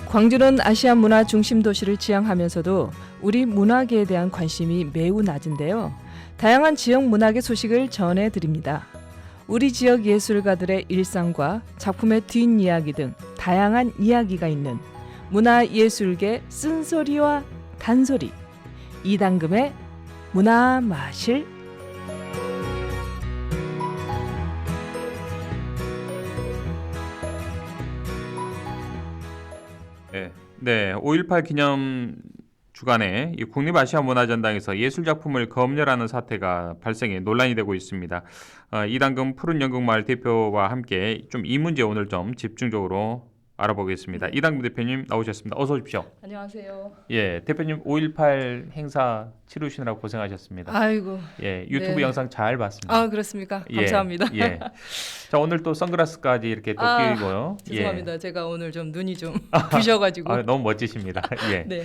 광주는 아시아 문화 중심 도시를 지향하면서도 우리 문화계에 대한 관심이 매우 낮은데요. 다양한 지역 문학의 소식을 전해드립니다. 우리 지역 예술가들의 일상과 작품의 뒷이야기 등 다양한 이야기가 있는 문화예술계 쓴소리와 단소리, 이당금의 문화마실. 네, 5.18 기념 주간에 이 국립아시아문화전당에서 예술작품을 검열하는 사태가 발생해 논란이 되고 있습니다. 이당금 푸른연극마을 대표와 함께 좀 이 문제 오늘 좀 집중적으로 알아보겠습니다. 이당금 대표님 나오셨습니다. 어서 오십시오. 안녕하세요. 예, 대표님 5.18 행사 치르시느라고 고생하셨습니다. 아이고. 예, 유튜브 네. 영상 잘 봤습니다. 아, 그렇습니까? 감사합니다. 예. 자, 오늘 또 선글라스까지 이렇게 또 끼고요. 죄송합니다. 제가 오늘 좀 눈이 좀 부셔가지고. 너무 멋지십니다. 예. 네.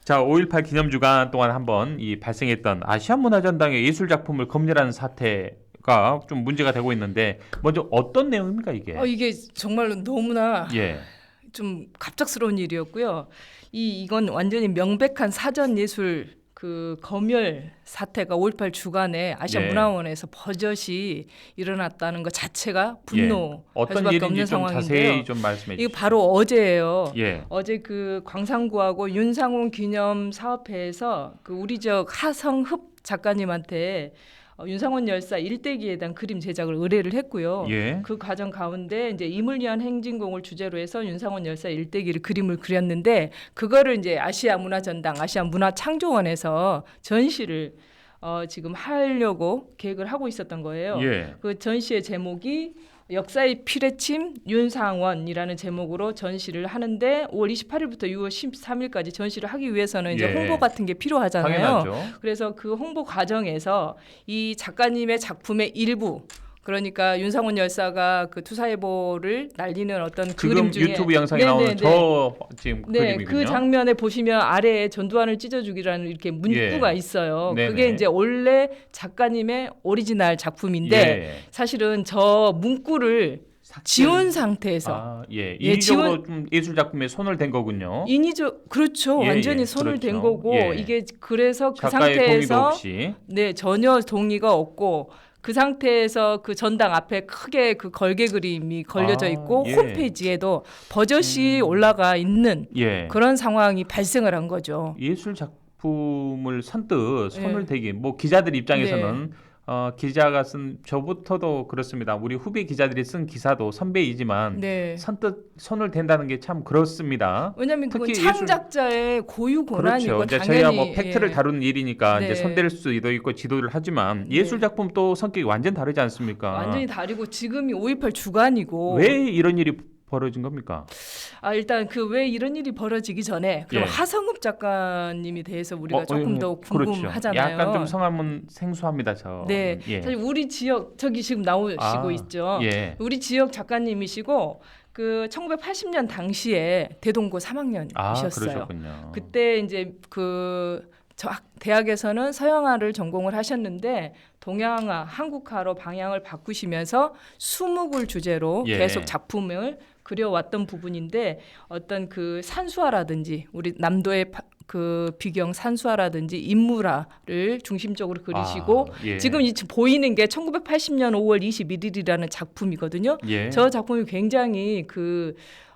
자, 5.18 기념주간 동안 한번 이 발생했던 아시아문화전당의 예술작품을 검열하는 사태가 좀 문제가 되고 있는데 먼저 어떤 내용입니까 이게? 이게 정말로 너무나 예. 좀 갑작스러운 일이었고요. 이건 완전히 명백한 사전 예술 그 검열 사태가 5.18 주간에 아시아문화원에서 버젓이 일어났다는 것 자체가 분노할 어떤 수밖에 일인지 없는 좀 상황인데요. 자세히 좀 말씀해 이거 주시죠. 바로 어제예요. 예. 어제 그 광산구하고 윤상훈 기념 사업회에서 그 우리 지역 하성흡 작가님한테 윤상훈 열사 일대기에 대한 그림 제작을 의뢰를 했고요. 예. 그 과정 가운데 이제 임을 위한 행진곡을 주제로 해서 윤상훈 열사 일대기를 그림을 그렸는데 그거를 이제 아시아 문화전당, 아시아 문화창조원에서 전시를 지금 하려고 계획을 하고 있었던 거예요. 예. 그 전시의 제목이 역사의 피뢰침 윤상원이라는 제목으로 전시를 하는데 5월 28일부터 6월 13일까지 전시를 하기 위해서는 이제 예. 홍보 같은 게 필요하잖아요. 당연하죠. 그래서 그 홍보 과정에서 이 작가님의 작품의 일부, 그러니까 윤상훈 열사가 그 투사예보를 날리는 어떤 지금 그림 중에 유튜브 영상에 나오는 저 지금 그림이군요. 그 장면에 보시면 아래에 전두환을 찢어주기라는 이렇게 문구가 있어요. 네네. 그게 이제 원래 작가님의 오리지널 작품인데 예. 사실은 저 문구를 지운 상태에서 인위적으로 좀 예술작품에 손을 댄 거군요. 그렇죠. 예, 완전히 예, 손을 그렇죠. 댄 거고 예. 이게 그래서 그 작가의 동의도 상태에서 없이. 전혀 동의가 없고 그 상태에서 그 전당 앞에 크게 그 걸개 그림이 걸려져 있고 예. 홈페이지에도 버젓이 올라가 있는 예. 그런 상황이 발생을 한 거죠. 예술 작품을 선뜻 손을 네. 대기 뭐 기자들 입장에서는 기자가 쓴 저부터도 그렇습니다. 우리 후배 기자들이 쓴 기사도 선배이지만 네. 선뜻 손을 댄다는 게 참 그렇습니다. 왜냐하면 그건 특히 창작자의 고유 권한이고 그렇죠. 이제 당연히 저희가 뭐 팩트를 다루는 일이니까 네. 이제 손댈 수도 있고 지도를 하지만 네. 예술 작품 또 성격이 완전 다르지 않습니까? 완전히 다르고 지금이 5.18 주간이고 왜 이런 일이 벌어진 겁니까? 일단 그 왜 이런 일이 벌어지기 전에 그럼 예. 하성읍 작가님에 대해서 우리가 조금 더 그렇죠. 궁금하잖아요. 약간 좀 성함은 생소합니다. 네, 예. 사실 우리 지역 저기 지금 나오시고 있죠. 예. 우리 지역 작가님이시고 그 1980년 당시에 대동고 3학년이셨어요. 그러셨군요. 그때 이제 대학에서는 서양화를 전공을 하셨는데 동양화, 한국화로 방향을 바꾸시면서 수묵을 주제로 예. 계속 작품을 그려왔던 부분인데 어떤 그 산수화라든지 우리 남도의 그 비경 산수화라든지 인물화를 중심적으로 그리시고 예. 지금 보이는 게 1980년 5월 21일이라는 작품이거든요. 예. 저 작품이 굉장히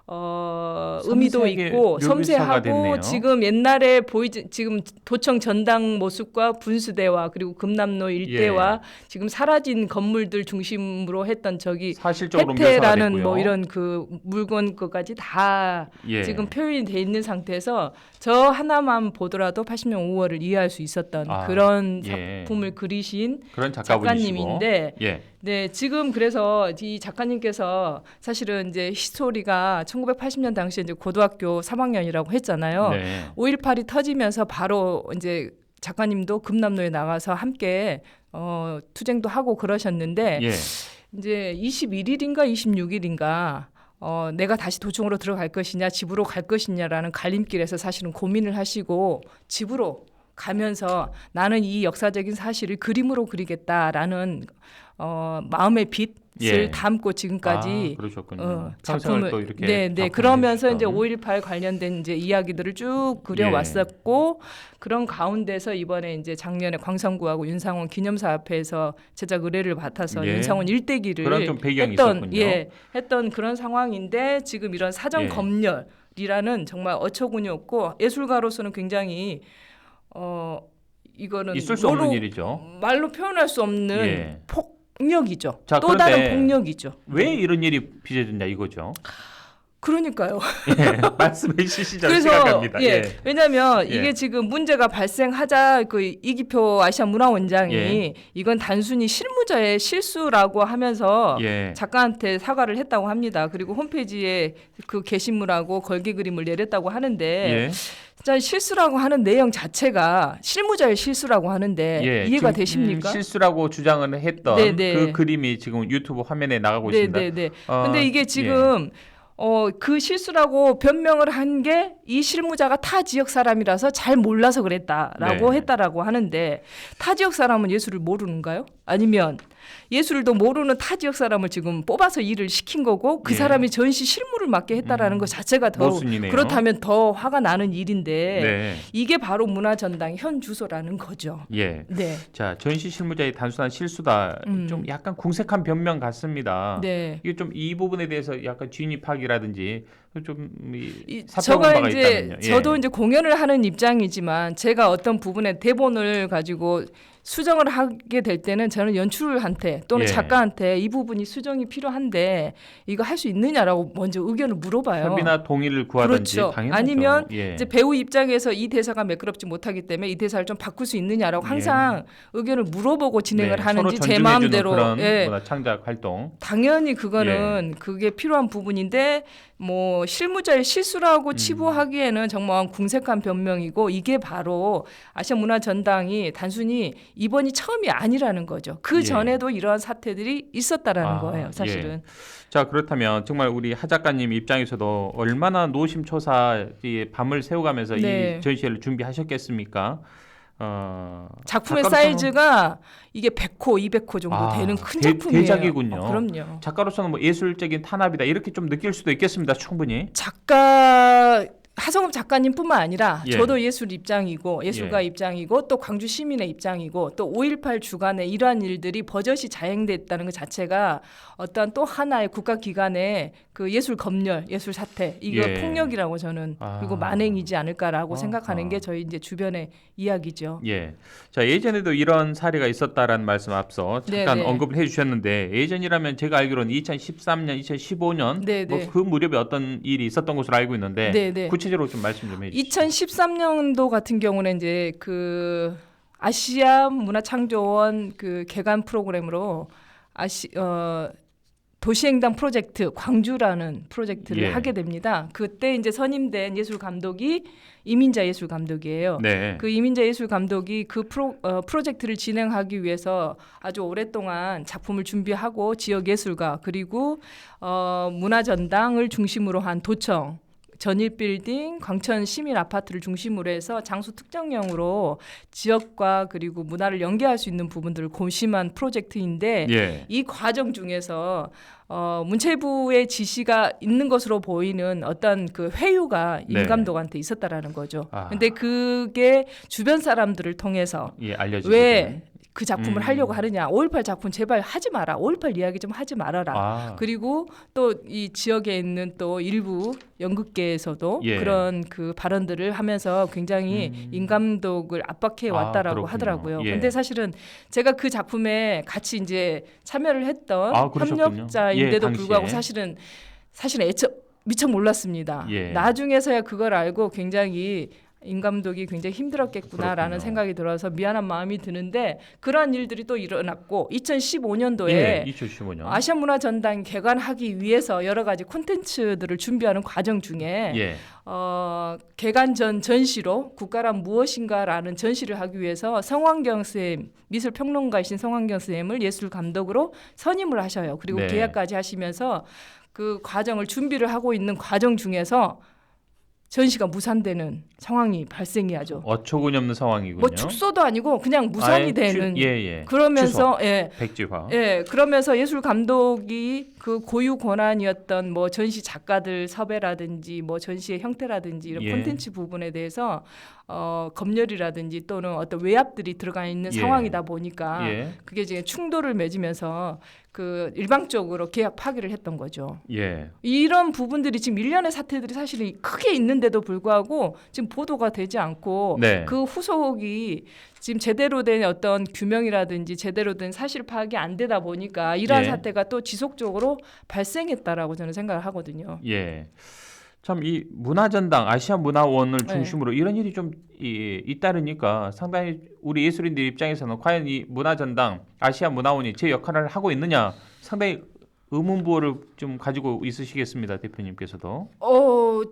의미도 섬세하게 있고 묘기사가 섬세하고 됐네요. 지금 옛날에 지금 도청 전당 모습과 분수대와 그리고 금남로 일대와 지금 사라진 건물들 중심으로 했던 저기 사실적으로 묘사가 혜태라는 됐고요. 뭐 이런 그 물건 것까지 다 예. 지금 표현이 돼 있는 상태에서 저 하나만 보더라도 80년 5월을 이해할 수 있었던 그런 작품을 그리신 그런 작가님인데 예. 네, 지금 그래서 이 작가님께서 사실은 이제 히스토리가 1980년 당시에 이제 고등학교 3학년이라고 했잖아요. 네. 5.18이 터지면서 바로 이제 작가님도 금남로에 나가서 함께 투쟁도 하고 그러셨는데 예. 이제 21일인가 26일인가 내가 다시 도청으로 들어갈 것이냐 집으로 갈 것이냐라는 갈림길에서 사실은 고민을 하시고 집으로 가면서 나는 이 역사적인 사실을 그림으로 그리겠다라는 마음의 빛 예. 담고 지금까지 그러셨군요. 평생을 작품을 또 이렇게 네, 작품을 그러면서 이제 해주셨던. 5.18 관련된 이제 이야기들을 쭉 그려왔었고 그런 가운데서 이번에 이제 작년에 광산구하고 윤상원 기념사 앞에서 제작 의뢰를 받아서 예. 윤상원 일대기를 그런 좀 배경이 했던 있었군요. 했던 그런 상황인데 지금 이런 사전 예. 검열이라는 정말 어처구니 없고 예술가로서는 굉장히 이거는 있을 수 없는 일이죠. 말로 표현할 수 없는 예. 폭력이죠. 자, 또 그런데 다른 폭력이죠. 왜 이런 일이 빚어졌냐 이거죠. 그러니까요. 예. 말씀해 주시죠. 그래서 시간 갑니다. 예. 왜냐하면 예. 이게 지금 문제가 발생하자 그 이기표 아시아문화원장이 예. 이건 단순히 실무자의 실수라고 하면서 예. 작가한테 사과를 했다고 합니다. 그리고 홈페이지에 그 게시물하고 걸개 그림을 내렸다고 하는데 예. 진짜 실수라고 하는 내용 자체가 실무자의 실수라고 하는데 예. 이해가 지금, 되십니까? 실수라고 주장을 했던 네네. 그 그림이 지금 유튜브 화면에 나가고 있습니다. 네네네. 근데 이게 지금 그 실수라고 변명을 한 게 이 실무자가 타 지역 사람이라서 잘 몰라서 그랬다라고 네. 했다라고 하는데 타 지역 사람은 예술을 모르는가요? 아니면 예술도 모르는 타 지역 사람을 지금 뽑아서 일을 시킨 거고 그 예. 사람이 전시 실무를 맡게 했다라는 것 자체가 더 모순이네요. 그렇다면 더 화가 나는 일인데 네. 이게 바로 문화전당 현 주소라는 거죠. 예. 네. 자, 전시 실무자의 단순한 실수다. 좀 약간 궁색한 변명 같습니다. 네. 이게 좀 이 부분에 대해서 약간 진입하기라든지 좀 저가 살펴본 바가 이제 있다면요. 예. 저도 이제 공연을 하는 입장이지만 제가 어떤 부분에 대본을 가지고 수정을 하게 될 때는 저는 연출한테 또는 예. 작가한테 이 부분이 수정이 필요한데 이거 할 수 있느냐라고 먼저 의견을 물어봐요. 협의나 동의를 구하든지 그렇죠. 당연하죠. 아니면 예. 이제 배우 입장에서 이 대사가 매끄럽지 못하기 때문에 이 대사를 좀 바꿀 수 있느냐라고 항상 의견을 물어보고 진행을 네, 하는지 서로 제 존중해주는 마음대로 그런 예. 문화 창작 활동. 당연히 그거는 그게 필요한 부분인데 뭐 실무자의 실수라고 치부하기에는 정말 궁색한 변명이고 이게 바로 아시아문화전당이 단순히 이번이 처음이 아니라는 거죠. 그 예. 전에도 이러한 사태들이 있었다라는 거예요. 사실은. 예. 자, 그렇다면 정말 우리 하 작가님 입장에서도 얼마나 노심초사의 밤을 새워가면서 네. 이 전시회를 준비하셨겠습니까? 작품의 작가로서는- 사이즈가 이게 100호, 200호 정도 되는 큰 작품이에요. 대작이군요. 그럼요. 작가로서는 뭐 예술적인 탄압이다 이렇게 좀 느낄 수도 있겠습니다. 충분히. 작가 하성업 작가님뿐만 아니라 예. 저도 예술 입장이고 예술가 예. 입장이고 또 광주 시민의 입장이고 또 5.18 주간에 이러한 일들이 버젓이 자행됐다는 것 자체가 어떤 또 하나의 국가기관의 그 예술 검열, 예술 사태 이거 예. 폭력이라고 저는 그리고 만행이지 않을까라고 생각하는 게 저희 이제 주변의 이야기죠. 예. 자, 예전에도 이런 사례가 있었다라는 말씀 앞서 잠깐 네네. 언급을 해주셨는데 예전이라면 제가 알기로는 2013년, 2015년 네네. 뭐 그 무렵에 어떤 일이 있었던 것으로 알고 있는데 네네. 구체적으로 좀 말씀 좀 해주시죠. 2013년도 같은 경우는 이제 그 아시아 문화창조원 그 개관 프로그램으로 도시행당 프로젝트 광주라는 프로젝트를 예. 하게 됩니다. 그때 이제 선임된 예술 감독이 이민자 예술 감독이에요. 네. 그 이민자 예술 감독이 그 프로젝트를 진행하기 위해서 아주 오랫동안 작품을 준비하고 지역 예술가 그리고 문화전당을 중심으로 한 도청 전일빌딩, 광천 시민 아파트를 중심으로 해서 장소 특정형으로 지역과 그리고 문화를 연계할 수 있는 부분들을 고심한 프로젝트인데 예. 이 과정 중에서 문체부의 지시가 있는 것으로 보이는 어떤 그 회유가 임 네. 감독한테 있었다라는 거죠. 아. 근데 그게 주변 사람들을 통해서 예, 알려지게 왜 그 작품을 하려고 음. 하느냐. 5.18 작품 제발 하지 마라. 5.18 이야기 좀 하지 말아라. 그리고 또 이 지역에 있는 또 일부 연극계에서도 예. 그런 그 발언들을 하면서 굉장히 임 감독을 압박해 왔다라고 그렇군요. 하더라고요. 예. 근데 사실은 제가 그 작품에 같이 이제 참여를 했던 그러셨군요. 협력자인데도 예, 당시에. 불구하고 사실은 미처 몰랐습니다. 예. 나중에서야 그걸 알고 굉장히 임 감독이 굉장히 힘들었겠구나라는 그렇군요. 생각이 들어서 미안한 마음이 드는데 그러한 일들이 또 일어났고 2015년도에 예, 2015년. 아시아문화전당 개관하기 위해서 여러 가지 콘텐츠들을 준비하는 과정 중에 예. 개관 전 전시로 국가란 무엇인가라는 전시를 하기 위해서 성환경 선생님, 미술 평론가이신 성환경 선생님을 예술 감독으로 선임을 하셔요. 그리고 네. 계약까지 하시면서 그 과정을 준비를 하고 있는 과정 중에서 전시가 무산되는 상황이 발생해야죠. 어처구니 없는 상황이군요. 뭐 축소도 아니고 그냥 무산이 아예 되는. 예. 그러면서 백지화. 그러면서 예술 감독이 그 고유 권한이었던 뭐 전시 작가들 섭외라든지 뭐 전시의 형태라든지 이런 예. 콘텐츠 부분에 대해서 검열이라든지 또는 어떤 외압들이 들어가 있는 예. 상황이다 보니까 예. 그게 이제 충돌을 맺으면서 그 일방적으로 계약 파기를 했던 거죠. 예. 이런 부분들이 지금 일련의 사태들이 사실 크게 있는데도 불구하고 지금 보도가 되지 않고 네. 그 후속이 지금 제대로 된 어떤 규명이라든지 제대로 된 사실 파악이 안 되다 보니까 이러한 예. 사태가 또 지속적으로 발생했다라고 저는 생각을 하거든요. 예. 참 이 문화전당 아시아 문화원을 네. 중심으로 이런 일이 좀 잇따르니까 상당히 우리 예술인들 입장에서는 과연 이 문화전당 아시아 문화원이 제 역할을 하고 있느냐 상당히 의문부호를 좀 가지고 있으시겠습니다, 대표님께서도.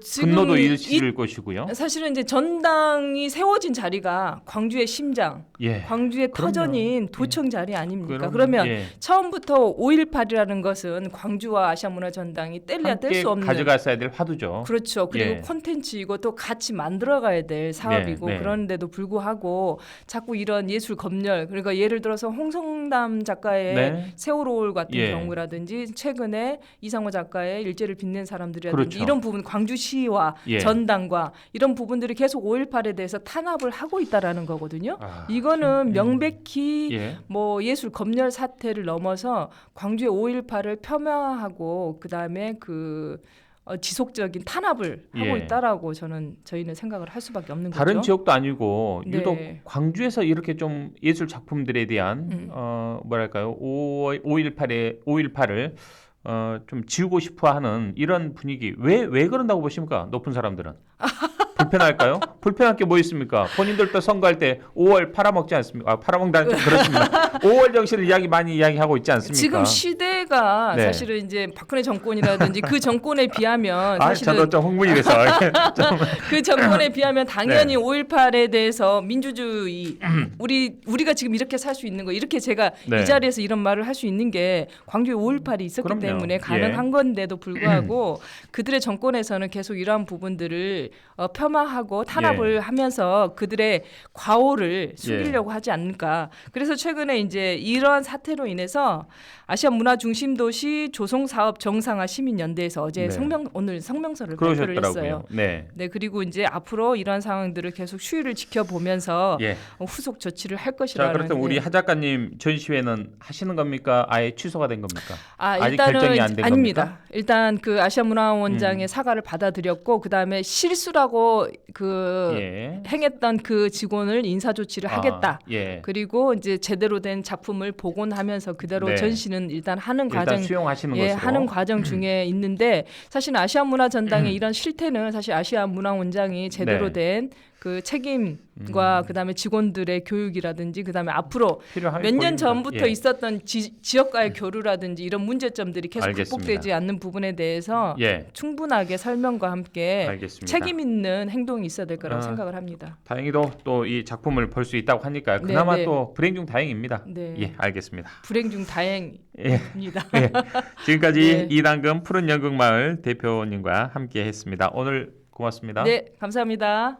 지금 분노도 일으킬 것이고요. 사실은 이제 전당이 세워진 자리가 광주의 심장, 예. 광주의 그럼요. 터전인 도청 자리 아닙니까? 그럼, 그러면 예. 처음부터 5.18이라는 것은 광주와 아시아문화전당이 뗄래야 뗄 함께 수 없는 가져갔어야 될 화두죠. 그렇죠. 그리고 예. 콘텐츠이고 또 같이 만들어가야 될 사업이고 네. 그런데도 불구하고 자꾸 이런 예술 검열 그러니까 예를 들어서 홍성담 작가의 네. 세월호울 같은 예. 경우라든지 최근에 이상호 작가의 일제를 빛낸 사람들이라든지 그렇죠. 이런 부분 광주시와 예. 전당과 이런 부분들이 계속 5.18에 대해서 탄압을 하고 있다라는 거거든요. 아, 이거는 명백히 예. 뭐 예술 검열 사태를 넘어서 광주의 5.18을 폄하하고 그다음에 지속적인 탄압을 하고 예. 있다라고 저희는 생각을 할 수밖에 없는 다른 거죠. 지역도 아니고 네. 유독 광주에서 이렇게 좀 예술 작품들에 대한 뭐랄까요 5.18을 좀 지우고 싶어하는 이런 분위기 왜 그런다고 보십니까? 높은 사람들은 불편할까요? 불편할 게 뭐 있습니까? 본인들도 선거할 때 5월 팔아먹지 않습니까? 팔아먹다는 좀 그렇습니다. 5월 정신을 많이 이야기하고 있지 않습니까? 지금 시대가 네. 사실은 이제 박근혜 정권이라든지 그 정권에 비하면 사실은 저도 좀 흥분이 돼서 그 정권에 비하면 당연히 5.18에 대해서 민주주의 우리가 지금 이렇게 살 수 있는 거 이렇게 제가 네. 이 자리에서 이런 말을 할 수 있는 게 광주에 5.18이 있었기 그럼요. 때문에 가능한 건데도 불구하고 그들의 정권에서는 계속 이러한 부분들을 폄하하고 탄압을 하면서 그들의 과오를 숨기려고 하지 않을까. 그래서 최근에 이제 이러한 사태로 인해서 아시아 문화 중심 도시 조성 사업 정상화 시민연대에서 어제 네. 오늘 성명서를 발표를 했어요. 네. 네, 그리고 이제 앞으로 이러한 상황들을 계속 추이를 지켜보면서 예. 후속 조치를 할 자, 것이라는. 그렇다면 우리 하 작가님 전시회는 하시는 겁니까? 아예 취소가 된 겁니까? 아직 일단은 결정이 안 된 아닙니다. 겁니까? 일단 그 아시아문화원장의 사과를 받아들였고 그 다음에 실수라고 예. 행했던 그 직원을 인사 조치를 하겠다. 예. 그리고 이제 제대로 된 작품을 복원하면서 그대로 네. 전시는 일단 하는 일단 과정 수용하시는 예, 것으로. 하는 과정 중에 있는데 사실 아시아문화전당의 이런 실태는 사실 아시아문화원장이 제대로 네. 된 그 책임과 그다음에 직원들의 교육이라든지 그다음에 앞으로 필요한 몇 년 보입니다. 전부터 예. 있었던 지역과의 교류라든지 이런 문제점들이 계속 알겠습니다. 극복되지 않는 부분에 대해서 예. 충분하게 설명과 함께 알겠습니다. 책임 있는 행동이 있어야 될 거라고 아, 생각을 합니다. 다행히도 또 이 작품을 볼 수 있다고 하니까 그나마 네. 또 불행 중 다행입니다. 네. 예, 알겠습니다. 불행 중 다행입니다. 예. 지금까지 네. 이당금 푸른 연극마을 대표님과 함께했습니다. 오늘 고맙습니다. 네, 감사합니다.